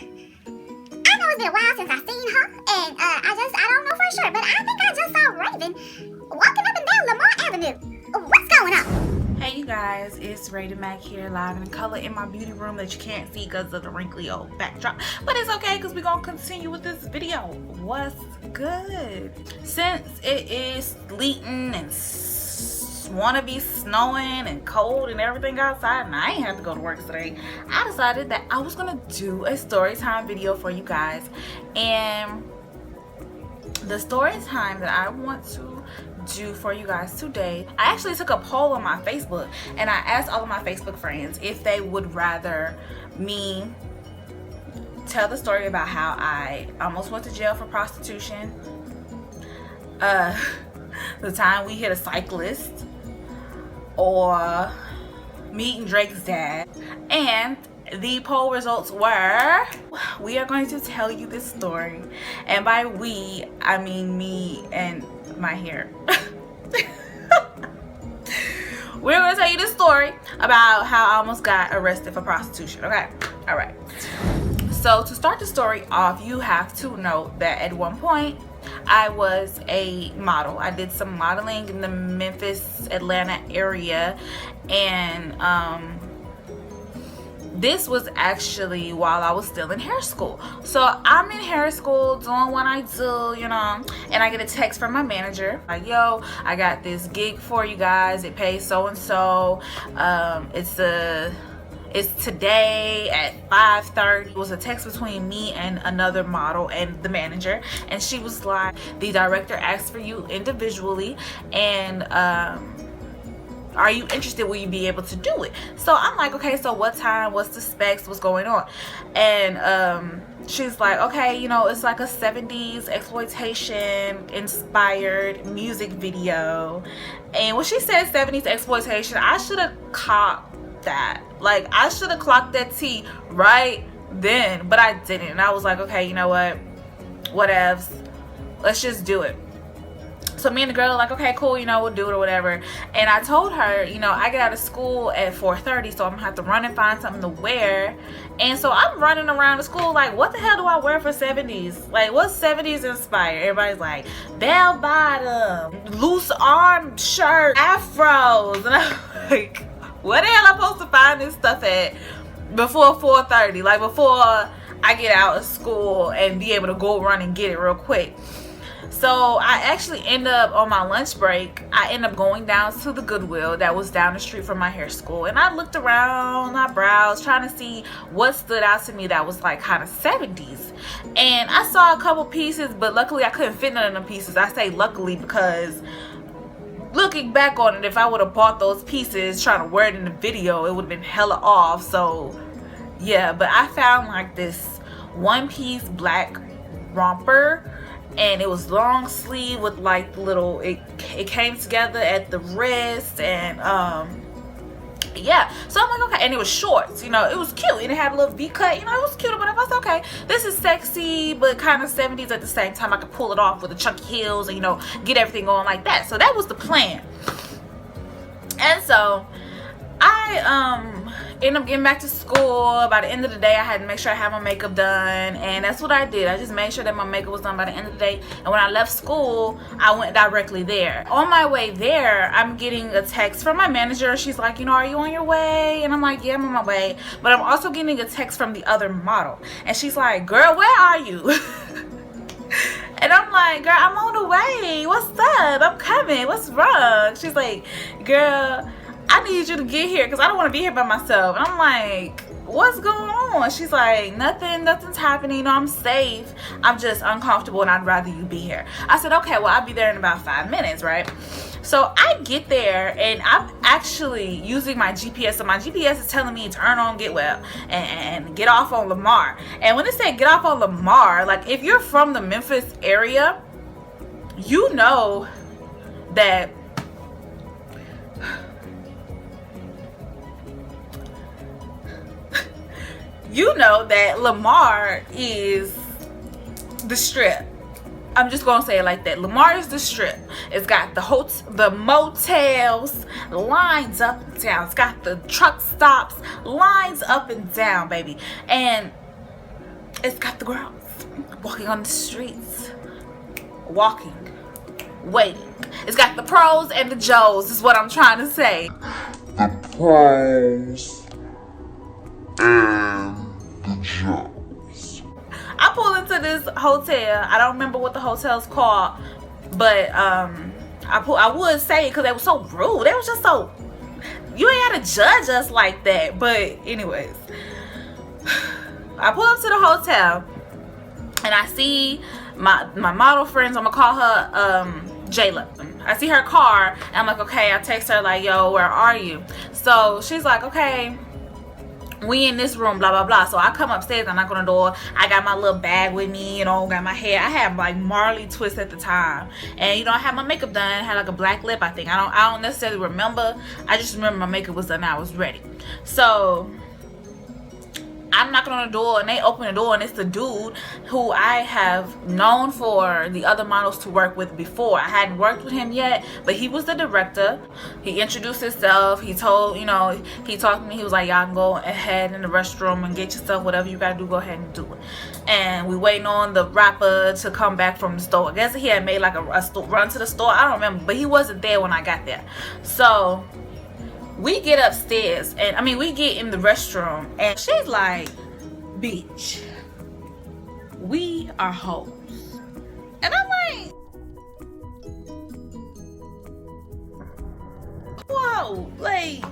I know it's been a while since I seen her, and I don't know for sure, but I think I just saw Raven walking up and down Lamar Avenue. What's going on? Hey you guys, it's Raven Mac here, live in color in my beauty room that you can't see because of the wrinkly old backdrop, but it's okay because we're gonna continue with this video. What's good? Since it is sleeting and wanna be snowing and cold and everything outside, and I ain't have to go to work today, I decided that I was gonna do a story time video for you guys. And the story time that I want to do for you guys today, I actually took a poll on my Facebook and I asked all of my Facebook friends if they would rather me tell the story about how I almost went to jail for prostitution, the time we hit a cyclist, or meeting Drake's dad. And the poll results were, we are going to tell you this story, and by we I mean me and my hair. We're going to tell you this story about how I almost got arrested for prostitution. Okay, all right. So to start the story off, you have to know that at one point I was a model. I did some modeling in the Memphis, Atlanta area, and this was actually while I was still in hair school. So I'm in hair school doing what I do, you know, and I get a text from my manager like, yo, I got this gig for you guys. It pays so and so. It's today at 5:30. It was a text between me and another model and the manager, and she was like, the director asked for you individually, and are you interested? Will you be able to do it? So I'm like, okay, so what time? What's the specs? What's going on? And she's like, okay, you know, it's like a 70s exploitation inspired music video. And when she said 70s exploitation, I should have caught that. Like, I should have clocked that T right then, but I didn't. And I was like, okay, you know what? Whatevs. Let's just do it. So me and the girl are like, okay, cool, you know, we'll do it or whatever. And I told her, you know, I get out of school at 4:30, so I'm gonna have to run and find something to wear. And so I'm running around the school like, what the hell do I wear for 70s? Like, what's 70s inspired? Everybody's like, bell bottom, loose arm shirt, afros. And I'm like, where the hell am I supposed to find this stuff at before 4:30? Like, before I get out of school and be able to go run and get it real quick. So I actually end up on my lunch break, I end up going down to the Goodwill that was down the street from my hair school, and I looked around, I browsed, trying to see what stood out to me that was like kind of 70s. And I saw a couple pieces, but luckily I couldn't fit none of them pieces. I say luckily because looking back on it, if I would have bought those pieces trying to wear it in the video, it would have been hella off. So yeah, but I found like this one piece black romper, and it was long sleeve with like little, it came together at the wrist, and yeah, so I'm like, okay. And it was shorts, you know, it was cute, and it had a little V cut, you know, it was cute. But I was okay, this is sexy but kind of 70s at the same time. I could pull it off with the chunky heels and, you know, get everything going like that. So that was the plan. And so I ended up getting back to school. By the end of the day, I had to make sure I had my makeup done, and that's what I did. I just made sure that my makeup was done by the end of the day, and when I left school, I went directly there. On my way there, I'm getting a text from my manager. She's like, you know, are you on your way? And I'm like, yeah, I'm on my way. But I'm also getting a text from the other model, and she's like, girl, where are you? And I'm like, girl, I'm on the way. What's up? I'm coming. What's wrong? She's like, girl, I need you to get here because I don't want to be here by myself. And I'm like, what's going on? She's like, nothing's happening. You know, I'm safe. I'm just uncomfortable and I'd rather you be here. I said, okay, well, I'll be there in about 5 minutes, right? So I get there and I'm actually using my GPS. So my GPS is telling me turn on Get Well and get off on Lamar. And when it said get off on Lamar, like, if you're from the Memphis area, you know that Lamar is the Strip. I'm just gonna say it like that. Lamar is the Strip. It's got the motels lines up and down. It's got the truck stops lines up and down, baby. And It's got the girls walking on the streets, walking, waiting. It's got the pros and the Joes, is what I'm trying to say. The pros and the Joes. I pull into this hotel. I don't remember what the hotel's called, but I would say it because they were so rude. They was just so, you ain't gotta judge us like that. But anyways, I pull up to the hotel and I see my model friends. I'm gonna call her Jayla. I see her car and I'm like, okay. I text her like, yo, where are you? So she's like, okay, we in this room, blah blah blah. So I come upstairs, I knock on the door. I got my little bag with me, you know, got my hair. I had like Marley twist at the time, and you know, I had my makeup done. I had like a black lip, I think. I don't necessarily remember. I just remember my makeup was done. I was ready. So I'm knocking on the door and they open the door and it's the dude who I have known for the other models to work with before. I hadn't worked with him yet, but he was the director. He introduced himself. He told, you know, he talked to me. He was like, y'all can go ahead in the restroom and get yourself whatever you gotta do, go ahead and do it. And we waiting on the rapper to come back from the store. I guess he had made like a run to the store. I don't remember, but he wasn't there when I got there. So we get upstairs and we get in the restroom and she's like, bitch, we are hoes. And I'm like, whoa, like,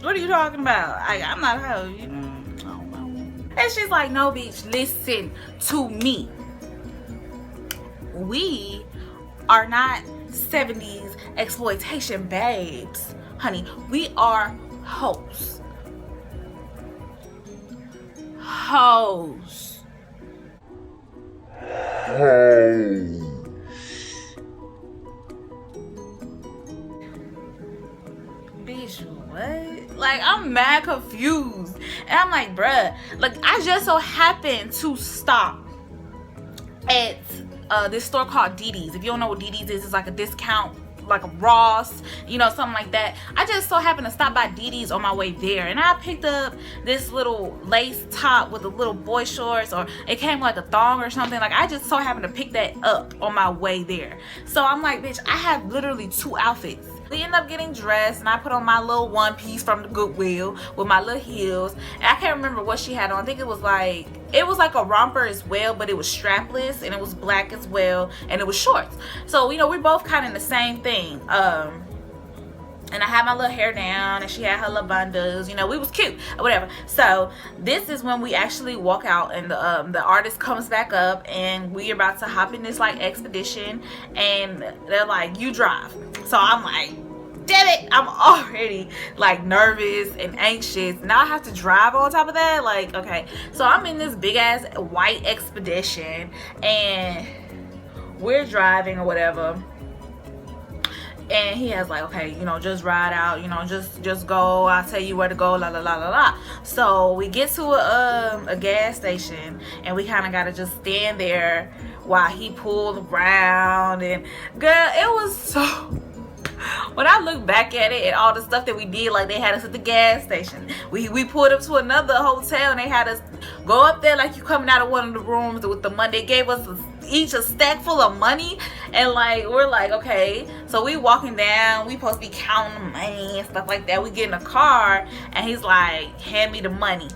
what are you talking about? I'm not a hoe, you know. I don't know. And she's like, no, bitch, listen to me. We are not 70s exploitation babes. Honey, we are hoes. Hoes. Bitch, what? Like, I'm mad confused. And I'm like, bruh, like, I just so happened to stop at this store called DD's. If you don't know what DD's is, it's like a discount, like a Ross, you know, something like that. I just so happened to stop by DD's on my way there, and I picked up this little lace top with a little boy shorts, or it came like a thong or something. Like, I just so happened to pick that up on my way there. So I'm like, bitch, I have literally 2 outfits. We end up getting dressed and I put on my little one piece from the Goodwill with my little heels, and I can't remember what she had on. I think it was like a romper as well, but it was strapless and it was black as well, and it was shorts. So, you know, we're both kind of the same thing. And I had my little hair down and she had her little bundles, you know, we was cute or whatever. So this is when we actually walk out and the artist comes back up and we're about to hop in this like expedition, and they're like, you drive. So I'm like, damn it, I'm already like nervous and anxious. Now I have to drive on top of that. Like, okay, so I'm in this big ass white expedition and we're driving or whatever. And he has like, okay, you know, just ride out, you know, just go, I'll tell you where to go, la la la la la. So we get to a gas station and we kind of gotta just stand there while he pulled around. And girl, it was so, when I look back at it and all the stuff that we did, like they had us at the gas station, we pulled up to another hotel and they had us go up there like you coming out of one of the rooms with the money. They gave us each a stack full of money, and like we're like, okay, so we walking down, we supposed to be counting the money and stuff like that. We get in a car and he's like, hand me the money.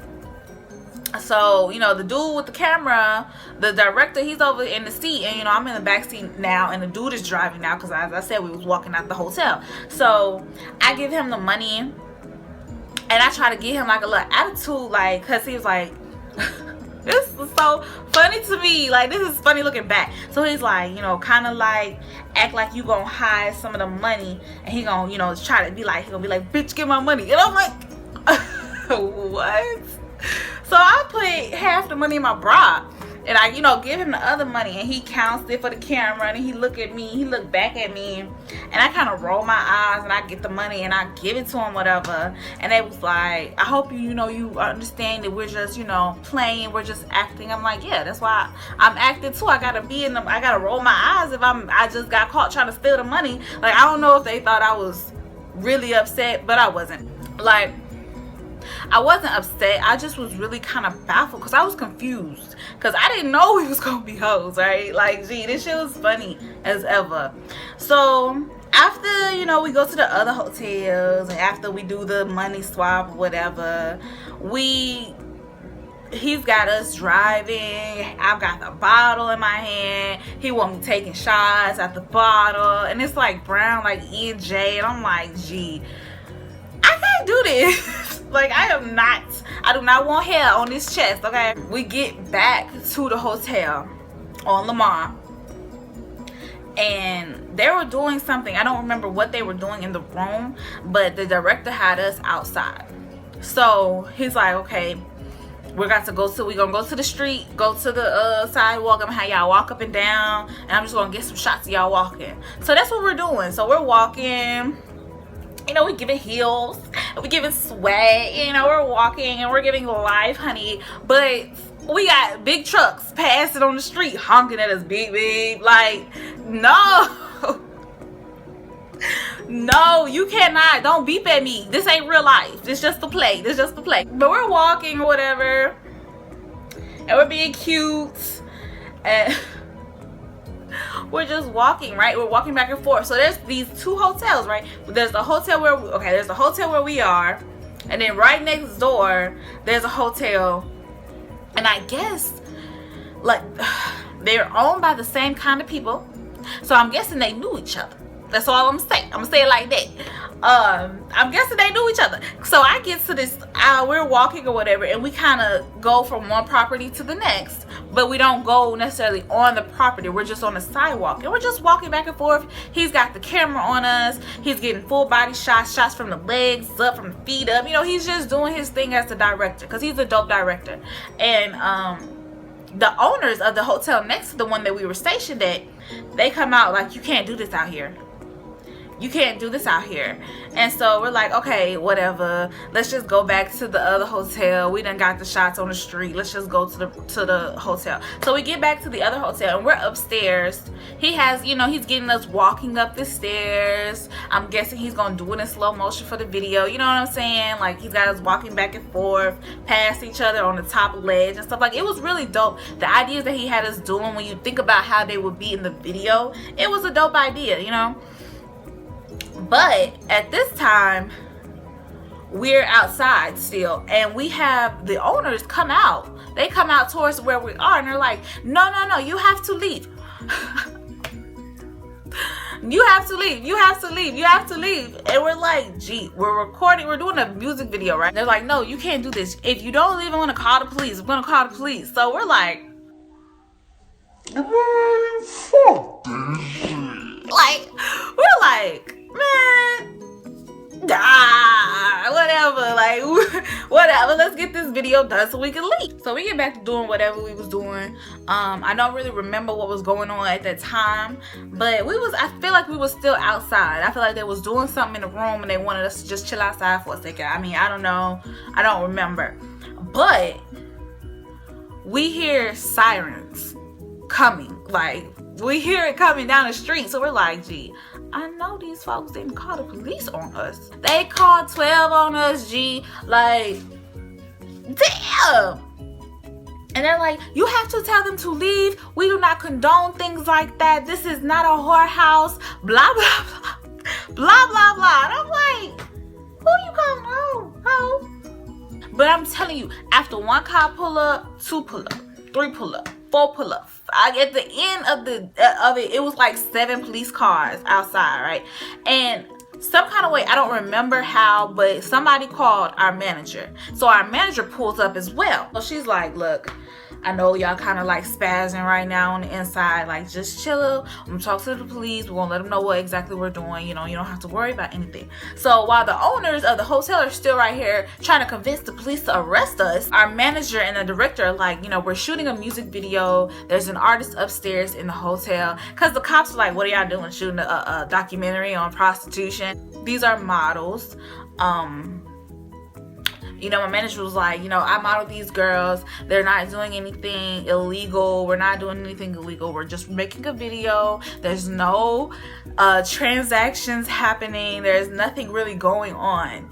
So, you know, the dude with the camera, the director, he's over in the seat, and you know, I'm in the back seat now and the dude is driving now because as I said, we was walking out the hotel. So I give him the money and I try to give him like a little attitude, like, because he was like, this is so funny to me, like this is funny looking back. So he's like, you know, kind of like act like you gonna hide some of the money, and he gonna, you know, try to be like, he gonna be like, bitch, get my money. And I'm like, what? So I put half the money in my bra and I, you know, give him the other money, and he counts it for the camera, and he look at me, he look back at me, and I kind of roll my eyes and I get the money and I give it to him, whatever. And they was like, I hope you know, you understand that we're just, you know, playing, we're just acting. I'm like, yeah, that's why I'm acting too. I gotta be in them, I gotta roll my eyes if I just got caught trying to steal the money. Like, I don't know if they thought I was really upset, but I wasn't. Like, I wasn't upset. I just was really kind of baffled because I was confused. Because I didn't know we was going to be hoes, right? Like, gee, this shit was funny as ever. So after, you know, we go to the other hotels and after we do the money swap or whatever, he's got us driving. I've got the bottle in my hand. He want me taking shots at the bottle, and it's like brown, like E&J, and I'm like, gee, I can't do this. Like, I do not want hair on this chest, okay? We get back to the hotel on Lamar, and they were doing something. I don't remember what they were doing in the room, but the director had us outside. So he's like, okay, we're gonna go to the street, go to the sidewalk. I'm gonna have y'all walk up and down, and I'm just gonna get some shots of y'all walking. So that's what we're doing. So we're walking, you know, we're giving heels, we're giving sweat, you know, we're walking and we're giving life, honey. But we got big trucks passing on the street, honking at us, beep beep. Like, no. No, you cannot. Don't beep at me. This ain't real life. This just a play. This just a play. But we're walking or whatever, and we're being cute, and we're just walking, right? We're walking back and forth. So there's these two hotels, right? There's the hotel there's the hotel where we are, and then right next door there's a hotel, and I guess like they're owned by the same kind of people. So I'm guessing they knew each other. That's all I'm saying. I'm gonna say it like that. I'm guessing they knew each other. So I get to this, we're walking or whatever, and we kind of go from one property to the next, but we don't go necessarily on the property. We're just on the sidewalk, and we're just walking back and forth. He's got the camera on us. He's getting full body shots from the legs up, from the feet up. You know, he's just doing his thing as the director, because he's a dope director. And the owners of the hotel next to the one that we were stationed at, they come out like, you can't do this out here. You can't do this out here. And so we're like, okay, whatever, let's just go back to the other hotel. We done got the shots on the street. Let's just go to the hotel. So we get back to the other hotel, and we're upstairs. He has, you know, he's getting us walking up the stairs. I'm guessing he's gonna do it in slow motion for the video, you know what I'm saying? Like, he's got us walking back and forth past each other on the top ledge and stuff. Like, it was really dope. The ideas that he had us doing, when you think about how they would be in the video, it was a dope idea, you know. But at this time, we're outside still, and we have the owners come out. They come out towards where we are, and they're like, no, you have to leave. You have to leave. You have to leave. You have to leave. And we're like, gee, we're recording. We're doing a music video, right? They're like, no, you can't do this. If you don't leave, I'm going to call the police. I'm going to call the police. So we're like, Fuck this shit. like, we're like, man, whatever, like, whatever, let's get this video done so we can leave. So we get back to doing whatever we was doing. I don't really remember what was going on at that time, but I feel like we was still outside. I feel like they was doing something in the room and they wanted us to just chill outside for a second. I mean, I don't know, I don't remember, but we hear sirens coming. Like, we hear it coming down the street. So we're like, gee, I know these folks didn't call the police on us. They called 12 on us, G. Like, damn. And they're like, you have to tell them to leave. We do not condone things like that. This is not a whorehouse. Blah, blah, blah. Blah, blah, blah. And I'm like, who you calling home? Ho? But I'm telling you, after one cop pull up, 2 pull up, 3 pull up, 4 pull up. At the end of it, it was like 7 police cars outside, right? And some kind of way, I don't remember how, but somebody called our manager. So our manager pulls up as well. So she's like, look, I know y'all kind of like spazzing right now on the inside. Like, just chill. I'm gonna talk to the police. We're gonna let them know what exactly we're doing. You know, you don't have to worry about anything. So while the owners of the hotel are still right here trying to convince the police to arrest us, our manager and the director are like, you know, we're shooting a music video. There's an artist upstairs in the hotel. Because the cops are like, what are y'all doing? Shooting a documentary on prostitution. These are models. you know, my manager was like, you know, I model these girls. They're not doing anything illegal. We're not doing anything illegal. We're just making a video. There's no transactions happening. There's nothing really going on.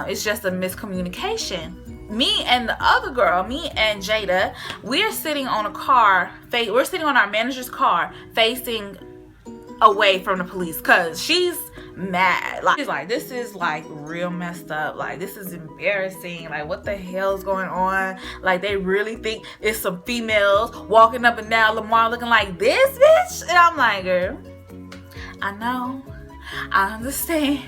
It's just a miscommunication. Me and the other girl, me and Jada, we're sitting on a car. We're sitting on our manager's car facing away from the police because she's mad. Like, she's like, this is like real messed up. Like, this is embarrassing. Like, what the hell's going on? Like, they really think it's some females walking up and down Lamar looking like this, bitch? And I'm like, girl, I know, I understand,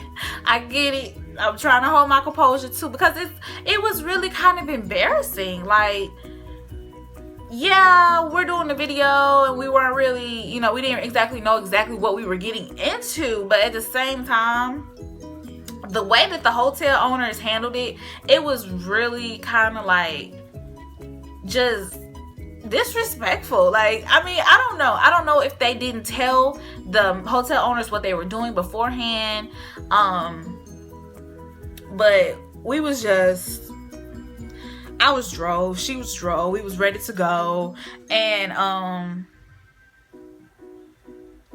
I get it. I'm trying to hold my composure too, because it was really kind of embarrassing. Like, yeah, we're doing the video and we weren't really, you know, we didn't exactly know what we were getting into, but at the same time, the way that the hotel owners handled it, it was really kind of like just disrespectful. Like, I mean, I don't know if they didn't tell the hotel owners what they were doing beforehand, but we was just, I was drove, she was drove, we was ready to go, and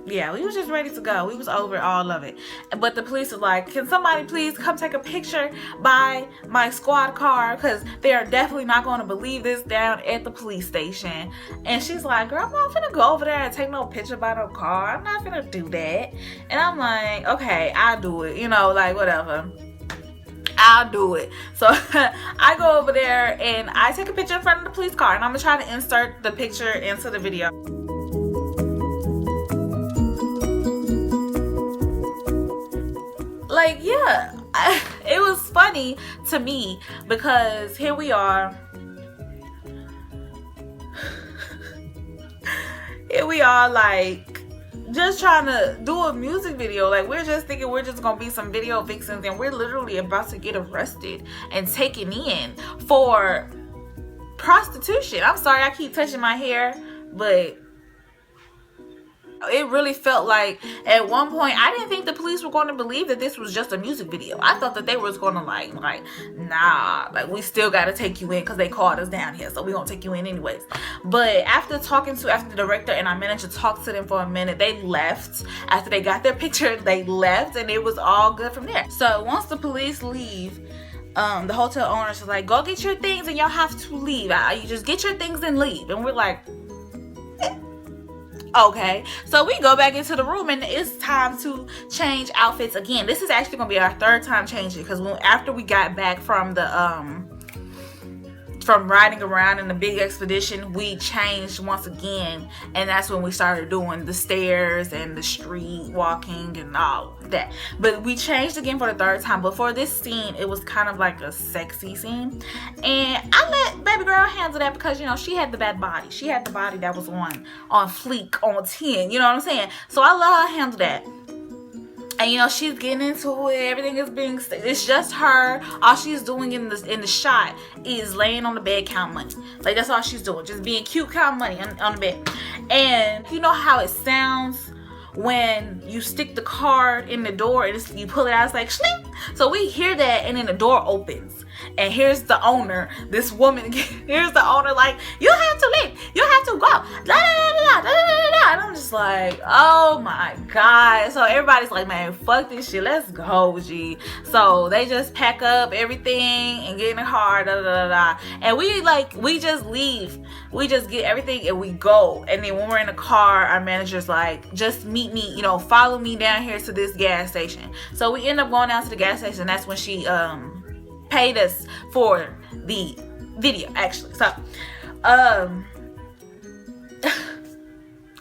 yeah, we was just ready to go. We was over all of it. But the police was like, can somebody please come take a picture by my squad car, because they are definitely not going to believe this down at the police station. And she's like, girl, I'm not finna go over there and take no picture by no car. I'm not finna do that. And I'm like, okay, I'll do it, you know, like, whatever, I'll do it. So I go over there and I take a picture in front of the police car, and I'm gonna try to insert the picture into the video. Like, yeah, it was funny to me because here we are. Here we are, like, just trying to do a music video. Like, we're just thinking we're just gonna be some video vixens, and we're literally about to get arrested and taken in for prostitution. I'm sorry I keep touching my hair, but it really felt like at one point I didn't think the police were going to believe that this was just a music video. I thought that they was going to like nah, like, we still got to take you in because they called us down here, so we gonna take you in anyways. But after the director and our manager talked to them for a minute, they left. After they got their picture, they left, and it was all good from there. So once the police leave, the hotel owners was like, go get your things and y'all have to leave. You just get your things and leave. And we're like, okay. So we go back into the room, and it's time to change outfits again. This is actually gonna be our third time changing, because after we got back from the from riding around in the big expedition, we changed once again, and that's when we started doing the stairs and the street walking and all that. But we changed again for the third time. But for this scene, it was kind of like a sexy scene, and I let baby girl handle that because, you know, she had the bad body. She had the body that was on fleek, on 10, you know what I'm saying? So I let her handle that. And, you know, she's getting into it. Everything is being, it's just her. All she's doing in the shot is laying on the bed, count money. Like, that's all she's doing, just being cute, count money on the bed. And you know how it sounds when you stick the card in the door and you pull it out, it's like shling. So we hear that, and then the door opens, and here's the owner, this woman, here's the owner like, you have to leave, you have to go, la la la la la la. And I'm just like, oh my god. So everybody's like, man, fuck this shit, let's go, G. So they just pack up everything and get in the car, da da da da. And we just leave, we just get everything and we go. And then when we're in the car, our manager's like, just meet me, you know, follow me down here to this gas station. So we end up going down to the gas station. That's when she paid us for the video, actually. So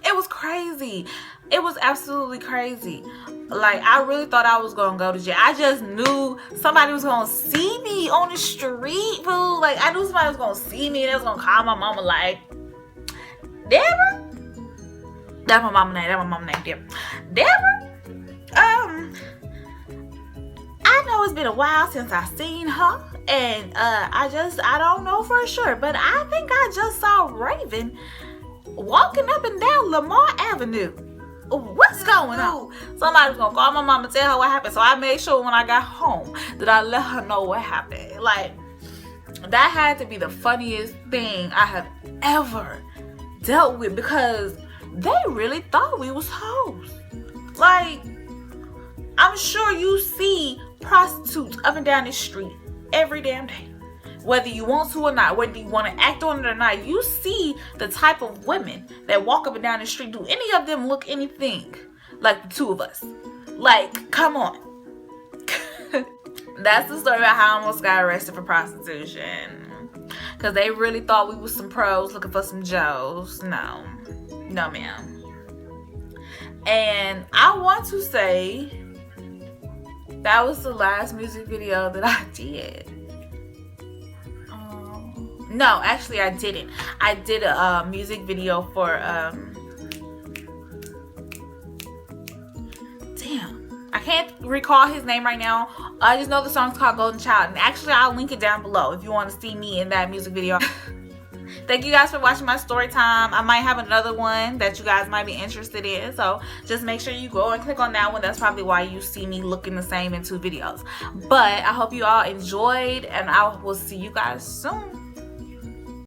it was crazy. It was absolutely crazy. Like, I really thought I was gonna go to jail. I just knew somebody was gonna see me on the street, fool. Like, I knew somebody was gonna see me, and they was gonna call my mama like, Deborah? That's my mama name. That's my mama name, Deborah. Deborah? I know it's been a while since I seen her, and I don't know for sure, but I think I just saw Raven walking up and down Lamar Avenue. What's going on? Somebody's gonna call my mama and tell her what happened. So I made sure when I got home that I let her know what happened. Like, That had to be the funniest thing I have ever dealt with, because they really thought we was hoes. Like, I'm sure you see prostitutes up and down the street every damn day. Whether you want to or not, whether you want to act on it or not, you see the type of women that walk up and down the street. Do any of them look anything like the two of us? Like, come on. That's the story about how I almost got arrested for prostitution. Because they really thought we was some pros looking for some Joes. No. No, ma'am. And I want to say that was the last music video that I did. No, actually I didn't. I did a music video for damn, I can't recall his name right now. I just know the song's called Golden Child, and actually I'll link it down below if you want to see me in that music video. Thank you guys for watching my story time. I might have another one that you guys might be interested in, so just make sure you go and click on that one. That's probably why you see me looking the same in 2 videos. But I hope you all enjoyed, and I will see you guys soon.